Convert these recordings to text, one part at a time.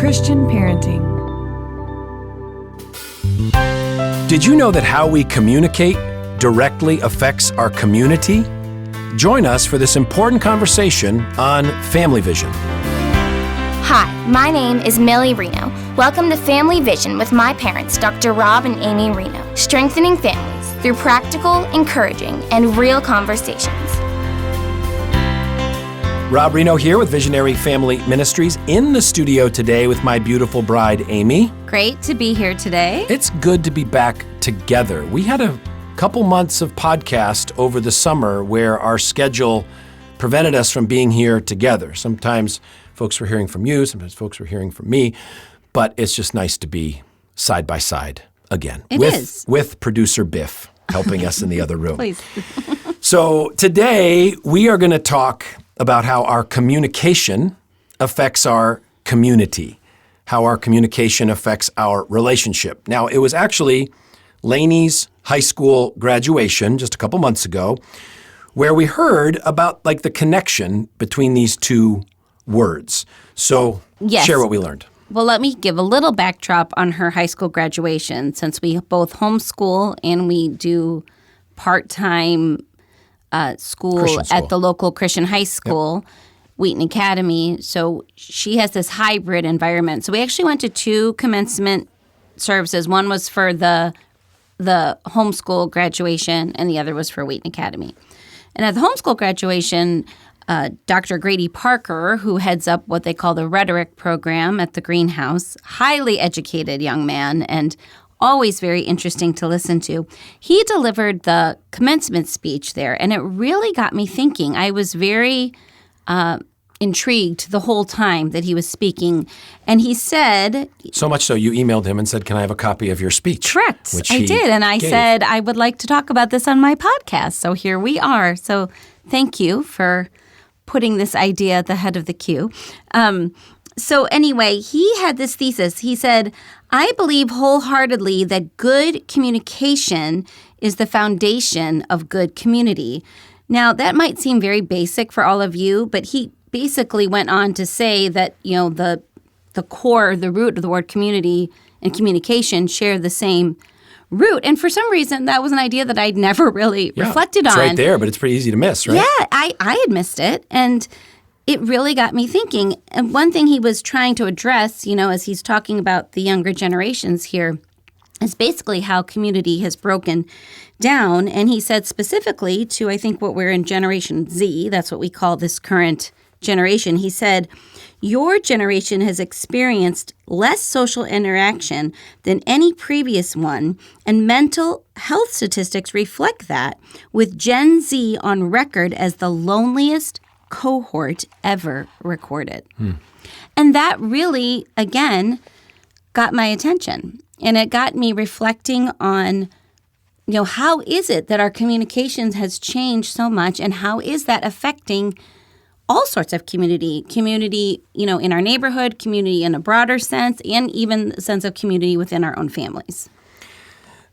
Christian Parenting. Did you know that how we communicate directly affects our community? Join us for this important conversation on Family Vision. Hi, my name is Amy Rienow. Welcome to Family Vision with my parents, Dr. Rob and Amy Rienow, strengthening families through practical, encouraging, and real conversations. Rob Rienow here with Visionary Family Ministries in the studio today with my beautiful bride, Amy. Great to be here today. It's good to be back together. We had a couple months of podcast over the summer where our schedule prevented us from being here together. Sometimes folks were hearing from you, sometimes folks were hearing from me, but it's just nice to be side by side again. It is. With producer Biff helping us in the other room. Please. So today we are going to talk about how our communication affects our community, how our communication affects our relationship. Now, it was actually Lainey's high school graduation just a couple months ago where we heard about the connection between these two words. So Yes. Share what we learned. Well, let me give a little backdrop on her high school graduation, since we both homeschool and we do part-time school at the local Christian high school, Wheaton Academy. So she has this hybrid environment. So we actually went to two commencement services. One was for the homeschool graduation, and the other was for Wheaton Academy. And at the homeschool graduation, Dr. Grady Parker, who heads up what they call the rhetoric program at the Greenhouse, highly educated young man and always very interesting to listen to. He delivered the commencement speech there, and it really got me thinking. I was very intrigued the whole time that he was speaking. And he said... So much so you emailed him and said, "Can I have a copy of your speech?" Correct. I did. And I said, I would like to talk about this on my podcast. So here we are. So thank you for putting this idea at the head of the queue. So anyway, he had this thesis. He said, "I believe wholeheartedly that good communication is the foundation of good community." Now, that might seem very basic for all of you, but he basically went on to say that, the core, the root of the word community and communication share the same root. And for some reason, that was an idea that I'd never really reflected on. It's right there, but it's pretty easy to miss, right? Yeah, I had missed it. And it really got me thinking. And one thing he was trying to address, as he's talking about the younger generations here, is basically how community has broken down. And he said specifically to, I think, what we're in Generation Z, that's what we call this current generation. He said, "Your generation has experienced less social interaction than any previous one, and mental health statistics reflect that, with Gen Z on record as the loneliest cohort ever recorded." And that really, again, got my attention. And it got me reflecting on, how is it that our communications has changed so much, and how is that affecting all sorts of community, in our neighborhood, community in a broader sense, and even the sense of community within our own families.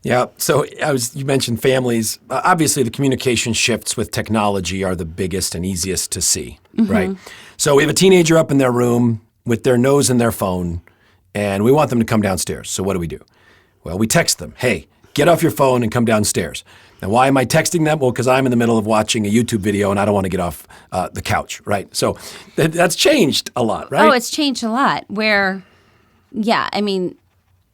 Yeah. So you mentioned families. Obviously, the communication shifts with technology are the biggest and easiest to see, right? So we have a teenager up in their room with their nose in their phone, and we want them to come downstairs. So what do? Well, we text them, "Hey, get off your phone and come downstairs." Now, why am I texting them? Well, because I'm in the middle of watching a YouTube video and I don't want to get off the couch, right? So that's changed a lot, right? Oh, it's changed a lot where,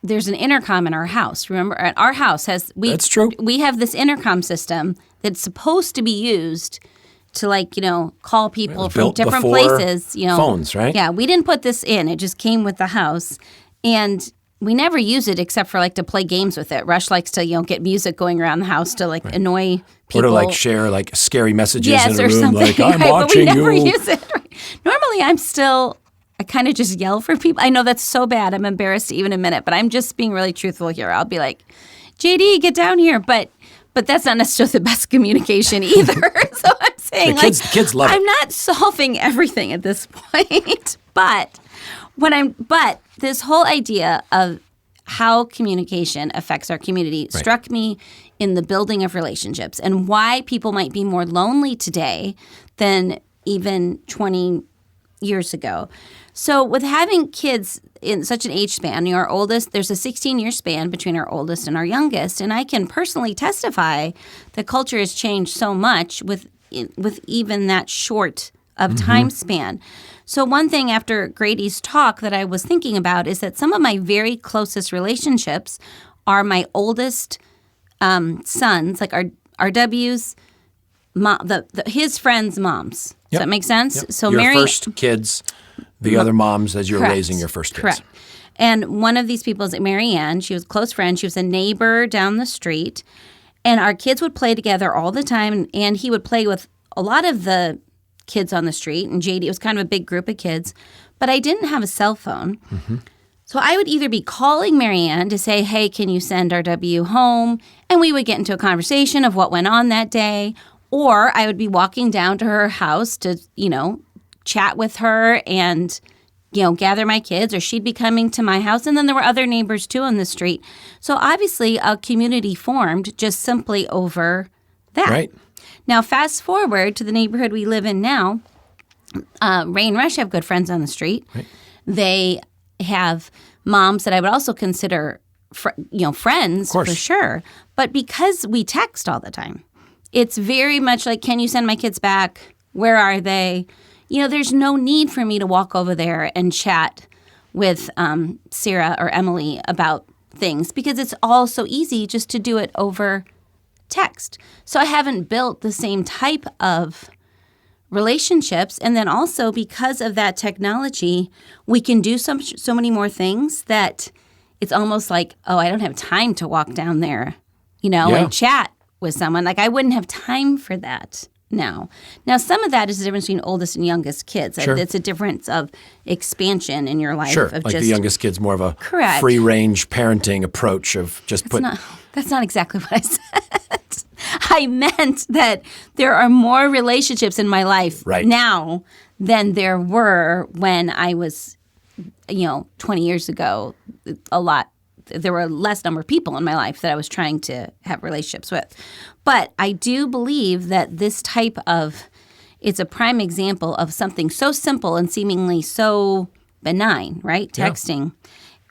there's an intercom in our house. Remember, our house has... That's true. We have this intercom system that's supposed to be used to call people from different places. Phones, right? Yeah, we didn't put this in. It just came with the house. And we never use it except for to play games with it. Rush likes to, get music going around the house to annoy people. Or to share scary messages in a or room something, "I'm right? watching But we never you." use it. Right? Normally I kind of just yell for people. I know that's so bad. I'm embarrassed to even admit it, but I'm just being really truthful here. I'll be like, "JD, get down here." But that's not necessarily the best communication either. So I'm saying kids love it. I'm not solving everything at this point, but this whole idea of how communication affects our community struck me in the building of relationships and why people might be more lonely today than even 20 years ago. So with having kids in such an age span, our oldest, there's a 16-year span between our oldest and our youngest, and I can personally testify that culture has changed so much with even that short of time span. So one thing after Grady's talk that I was thinking about is that some of my very closest relationships are my oldest sons, like RW's mom, his friends' moms. Does that make sense? Yep. So your first kids, the other moms as you're Correct. raising your first kids. Correct. And one of these people is Mary Ann. She was a close friend. She was a neighbor down the street. And our kids would play together all the time. And he would play with a lot of the kids on the street. And JD, it was kind of a big group of kids. But I didn't have a cell phone. So I would either be calling Mary Ann to say, hey, can you send RW home? And we would get into a conversation of what went on that day. Or I would be walking down to her house to, chat with her and, gather my kids. Or she'd be coming to my house. And then there were other neighbors, too, on the street. So obviously a community formed just simply over that. Right. Now, fast forward to the neighborhood we live in now. Ray and Rush have good friends on the street. Right. They have moms that I would also consider, friends for sure. But because we text all the time, it's very much like, can you send my kids back? Where are they? There's no need for me to walk over there and chat with Sarah or Emily about things because it's all so easy just to do it over text. So I haven't built the same type of relationships. And then also because of that technology, we can do so many more things that it's almost like, oh, I don't have time to walk down there, and chat with someone. Like I wouldn't have time for that now. Now, some of that is the difference between oldest and youngest kids. Sure. It's a difference of expansion in your life. Sure, of like just, the youngest kid's more of a Correct. free-range parenting approach of just That's not exactly what I said. I meant that there are more relationships in my life now than there were when I was, 20 years ago. There were less number of people in my life that I was trying to have relationships with. But I do believe that this type of, it's a prime example of something so simple and seemingly so benign, right? Texting.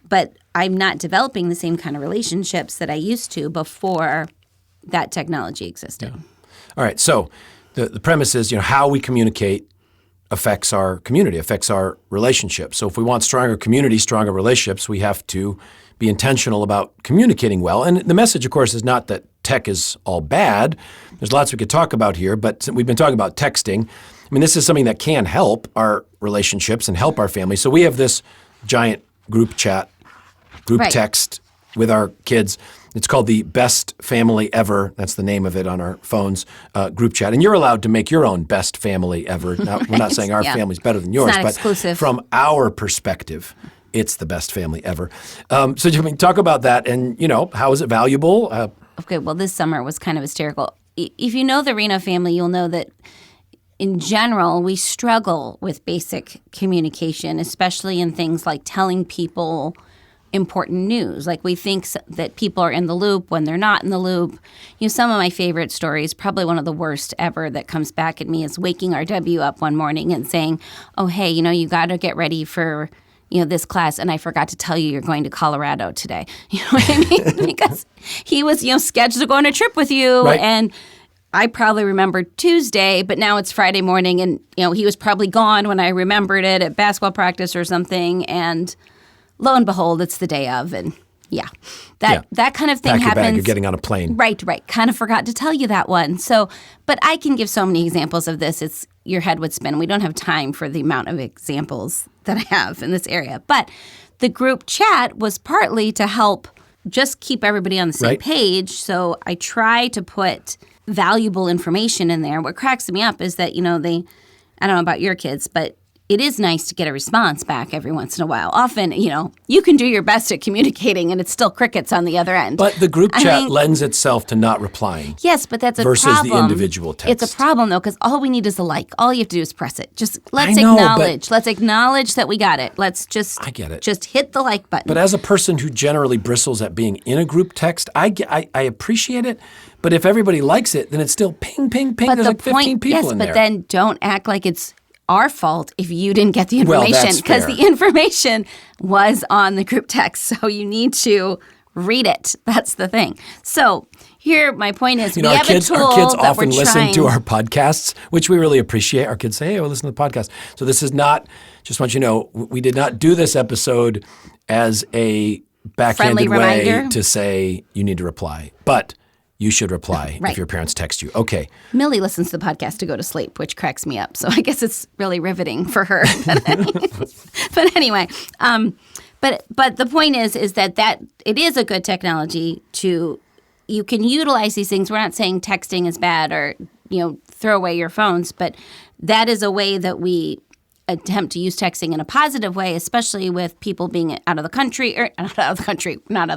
But I'm not developing the same kind of relationships that I used to before that technology existed. Yeah. All right. So the premise is, how we communicate affects our community, affects our relationships. So if we want stronger community, stronger relationships, we have to be intentional about communicating well. And the message, of course, is not that tech is all bad. There's lots we could talk about here, but we've been talking about texting. I mean, this is something that can help our relationships and help our family. So we have this giant group chat, group text with our kids. It's called the Best Family Ever. That's the name of it on our phones, group chat. And you're allowed to make your own best family ever. Now, we're not saying our family's better than yours, not but exclusive. From our perspective, it's the best family ever. So you can talk about that and, how is it valuable? Okay, well, this summer was kind of hysterical. If you know the Rienow family, you'll know that in general, we struggle with basic communication, especially in things like telling people important news. Like we think that people are in the loop when they're not in the loop. Some of my favorite stories, probably one of the worst ever that comes back at me is waking RW up one morning and saying, oh, hey, you got to get ready for this class, and I forgot to tell you you're going to Colorado today. You know what I mean? Because he was, scheduled to go on a trip with you, and I probably remembered Tuesday, but now it's Friday morning, and, he was probably gone when I remembered it at basketball practice or something, and lo and behold, it's the day of, and that kind of thing Pack your happens. bag, you're getting on a plane. Right. Kind of forgot to tell you that one. So, but I can give so many examples of this. It's your head would spin. We don't have time for the amount of examples that I have in this area. But the group chat was partly to help just keep everybody on the same page. So I try to put valuable information in there. What cracks me up is that, I don't know about your kids, but it is nice to get a response back every once in a while. Often, you can do your best at communicating and it's still crickets on the other end. But the group chat lends itself to not replying. Yes, but that's a versus problem. Versus the individual text. It's a problem, though, because all we need is a like. All you have to do is press it. Just let's acknowledge. Let's acknowledge that we got it. Let's just I get it. Just hit the like button. But as a person who generally bristles at being in a group text, I appreciate it. But if everybody likes it, then it's still ping, ping, ping. But There's like 15 people in there. Yes, but then don't act like it's our fault if you didn't get the Well, information, that's because fair. the information was on the group text. So you need to read it. That's the thing. So here, my point is, we our have kids, a tool our kids that often we're listen trying. to our podcasts, which we really appreciate. Our kids say, hey, well, listen to the podcast. So this is not, just want you to know, we did not do this episode as a backhanded Friendly way reminder. to say you need to reply. But you should reply Right. if your parents text you. Okay. Millie listens to the podcast to go to sleep, which cracks me up. So I guess it's really riveting for her. But anyway, but the point is that it is a good technology you can utilize these things. We're not saying texting is bad or, throw away your phones, but that is a way that we attempt to use texting in a positive way, especially with people being out of the country, or not out of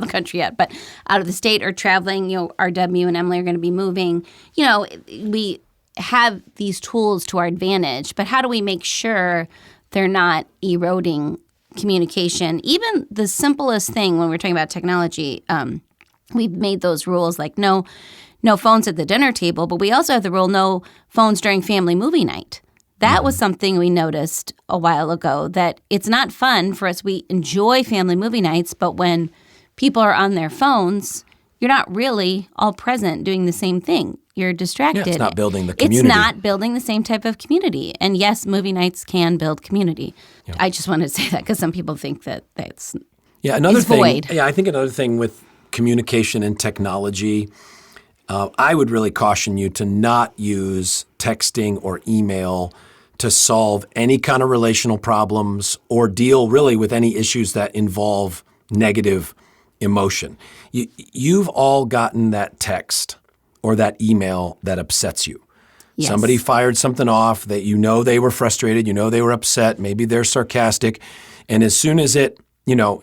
the country yet, but out of the state or traveling. RW and Emily are going to be moving. We have these tools to our advantage, but how do we make sure they're not eroding communication? Even the simplest thing when we're talking about technology, we've made those rules like no phones at the dinner table, but we also have the rule no phones during family movie night. That was something we noticed a while ago, that it's not fun for us. We enjoy family movie nights, but when people are on their phones, you're not really all present doing the same thing. You're distracted. Yeah, it's not building the community. It's not building the same type of community. And yes, movie nights can build community. Yeah. I just wanted to say that because some people think that's Another thing. void. Yeah, I think another thing with communication and technology, I would really caution you to not use texting or email to solve any kind of relational problems or deal really with any issues that involve negative emotion. You've all gotten that text or that email that upsets you. Yes. Somebody fired something off that they were frustrated, they were upset, maybe they're sarcastic, and as soon as it,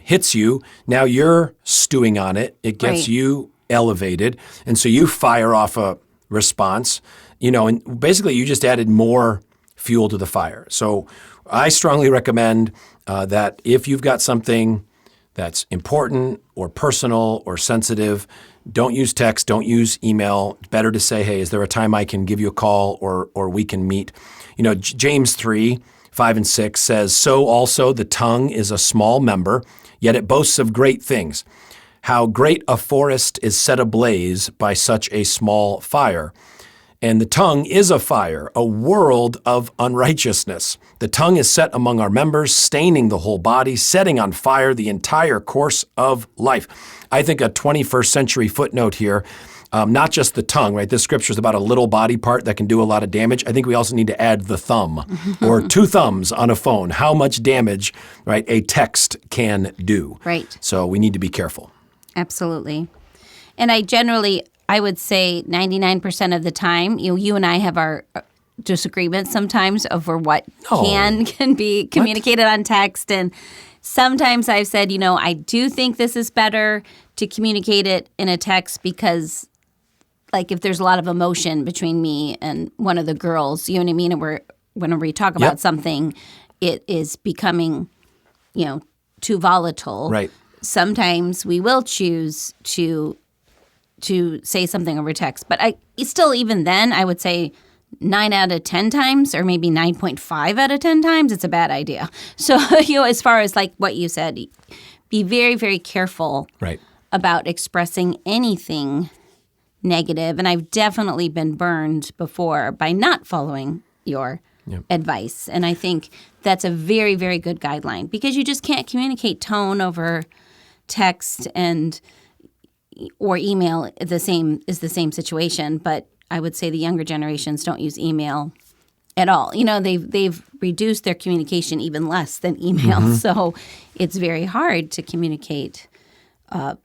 hits you, now you're stewing on it. It gets Right. you elevated, and so you fire off a response, and basically you just added more fuel to the fire. So I strongly recommend that if you've got something that's important or personal or sensitive, don't use text, don't use email. Better to say, hey, is there a time I can give you a call or we can meet? James 3:5-6 says, so also the tongue is a small member, yet it boasts of great things. How great a forest is set ablaze by such a small fire. And the tongue is a fire, a world of unrighteousness. The tongue is set among our members, staining the whole body, setting on fire the entire course of life. I think a 21st century footnote here, not just the tongue, right? This scripture is about a little body part that can do a lot of damage. I think we also need to add the thumb or two thumbs on a phone, how much damage, right, a text can do. Right. So we need to be careful. Absolutely. And I would say 99% of the time, you and I have our disagreements sometimes over what can be communicated on text. And sometimes I've said, I do think this is better to communicate it in a text because, like, if there's a lot of emotion between me and one of the girls, you know what I mean? And whenever we talk about something, it is becoming, too volatile. Right. Sometimes we will choose to say something over text. But even then, I would say 9 out of 10 times, or maybe 9.5 out of 10 times, it's a bad idea. So, as far as like what you said, be very, very careful about expressing anything negative. And I've definitely been burned before by not following your advice. And I think that's a very, very good guideline because you just can't communicate tone over text or email is the same situation, but I would say the younger generations don't use email at all. They've reduced their communication even less than email, so it's very hard to communicate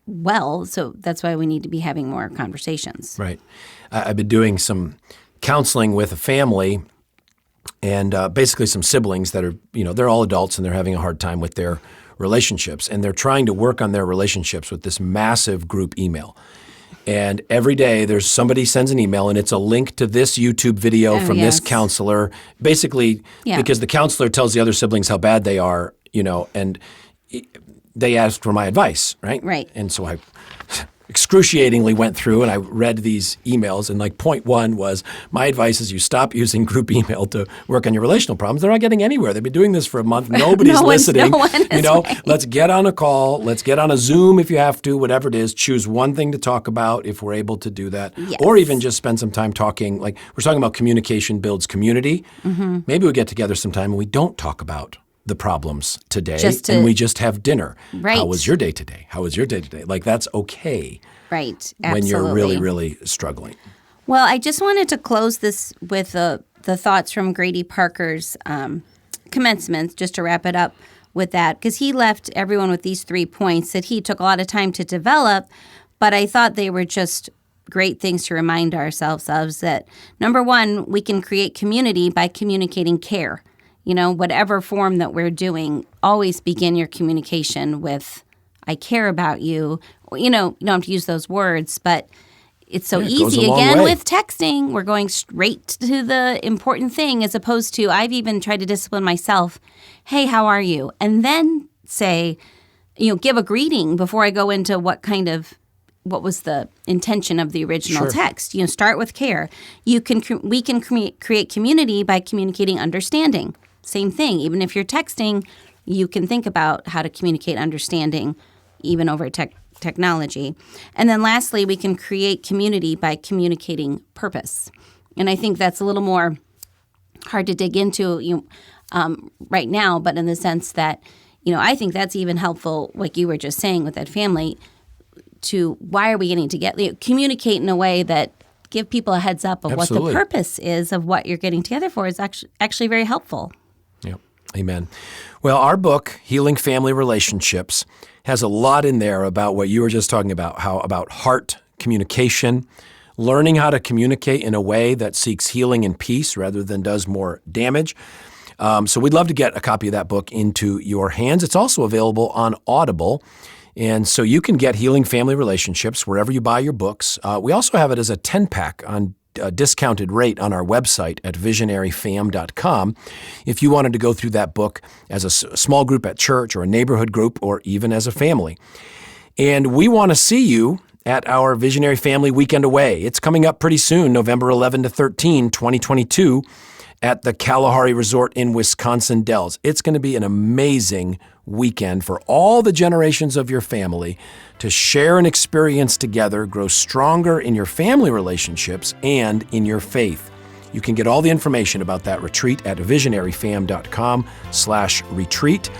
well. So that's why we need to be having more conversations. Right. I've been doing some counseling with a family and basically some siblings that are, they're all adults and they're having a hard time with their relationships, and they're trying to work on their relationships with this massive group email. And every day there's somebody sends an email and it's a link to this YouTube video from this counselor, basically because the counselor tells the other siblings how bad they are, and they asked for my advice, right? Right. And so I excruciatingly went through and I read these emails, and like point one was, my advice is you stop using group email to work on your relational problems. They're not getting anywhere. They've been doing this for a month. Nobody's listening. No one is Let's get on a call. Let's get on a Zoom if you have to, whatever it is. Choose one thing to talk about if we're able to do that. Yes. Or even just spend some time talking. Like we're talking about communication builds community. Maybe we get together sometime and we don't talk about the problems today, and we just have dinner. Right. How was your day today? How was your day today? Like that's okay. Right. Absolutely. When you're really, really struggling. Well, I just wanted to close this with the thoughts from Grady Parker's commencement, just to wrap it up with that, because he left everyone with these 3 points that he took a lot of time to develop, but I thought they were just great things to remind ourselves of. That number one, we can create community by communicating care. Whatever form that we're doing, always begin your communication with, I care about you. You don't have to use those words, but it's so easy. Again, with texting, we're going straight to the important thing, as opposed to, I've even tried to discipline myself. Hey, how are you? And then say, give a greeting before I go into what was the intention of the original text. Start with care. We can create community by communicating understanding. Same thing. Even if you're texting, you can think about how to communicate understanding, even over technology. And then lastly, we can create community by communicating purpose. And I think that's a little more hard to dig into right now, but in the sense that, I think that's even helpful, like you were just saying with that family, to why are we getting together? Communicate in a way that give people a heads up of what the purpose is of what you're getting together for is actually very helpful. Yep. Amen. Well, our book, Healing Family Relationships, has a lot in there about what you were just talking about, about heart communication, learning how to communicate in a way that seeks healing and peace rather than does more damage. So we'd love to get a copy of that book into your hands. It's also available on Audible. And so you can get Healing Family Relationships wherever you buy your books. We also have it as a 10-pack on a discounted rate on our website at visionaryfam.com if you wanted to go through that book as a small group at church or a neighborhood group or even as a family. And we want to see you at our Visionary Family Weekend Away. It's coming up pretty soon, November 11 to 13, 2022, at the Kalahari Resort in Wisconsin Dells. It's going to be an amazing weekend for all the generations of your family to share an experience together, grow stronger in your family relationships and in your faith. You can get all the information about that retreat at visionaryfam.com/retreat.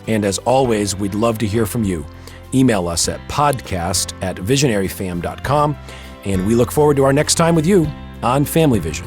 And as always, we'd love to hear from you. Email us at podcast@visionaryfam.com. And we look forward to our next time with you on Family Vision.